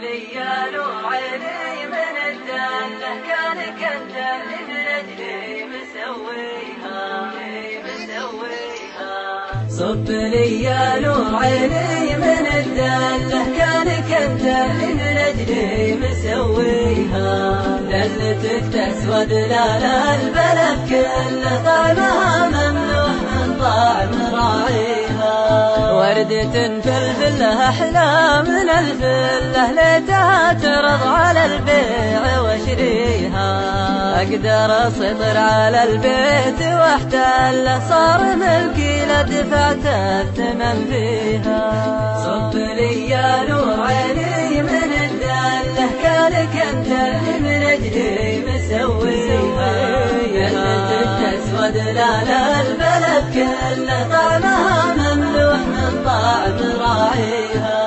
لي يا نور عيني من الدالة، كانك انت اللي من اجلي مسويها. صب لي يا نور عيني من الدالة، كانك انت اللي من اجلي مسويها. دلتك تسود لا البلد كله، طعمها ممنوح من طعم راعيها. وردة فلفلها أحلى من الفلة، ليتها ترض على البيع واشريها. أقدر أسيطر على البيت واحتله، صار ملكي لدفعت الثمن فيها. صب لي يا نور عيني من الدالة، كانك انت اللي من اجلي مسويها. دلتك تسود لا البلد كله، طعمها مملوح من طعم راعيها.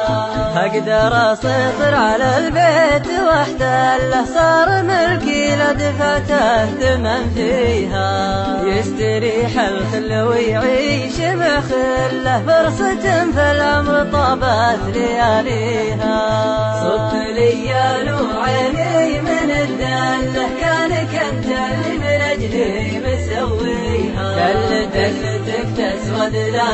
أقدر أسيطر على البيت واحتله، صار ملكي لدفعت الثمن فيها. يستريح الخل ويعيش بخله، فرصة في العمر طابت لياليها. صب لي يا نور عيني من الدالة، كانك انت اللي من اجلي مسويها. دلتك تسود لا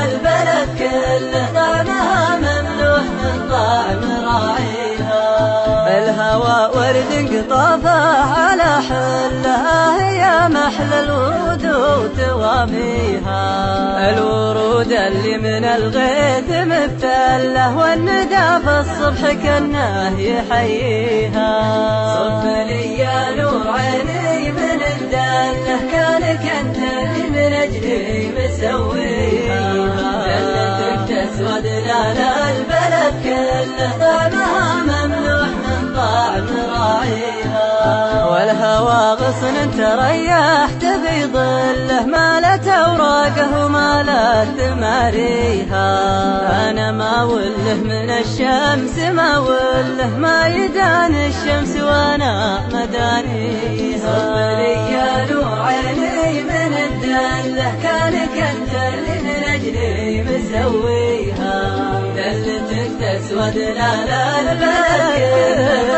البلد كله، طعمها ممنوح من طعم راعيها. الهوى ورد قطافه على حله، هي محل الورود وتواميها. الورود اللي من الغيث مبتله، والندى في الصبح كنه يحييها. صب لي يا نور عيني من الدالة، كانك انت اللي من اجلي مسويها. دلتك تسود لا البلد كله، طعمها ممنوح من طعم راعيها. والهوى غصن تريحت في ظله، مالت اوراقه ومالت ثماريها. انا ما وله من الشمس ما وله، ما يدان الشمس وانا مدانيها. صب لي يا نور عيني من الدالة، كانك انت اللي من اجلي مسويها. دلتك تسود لا البلد كله،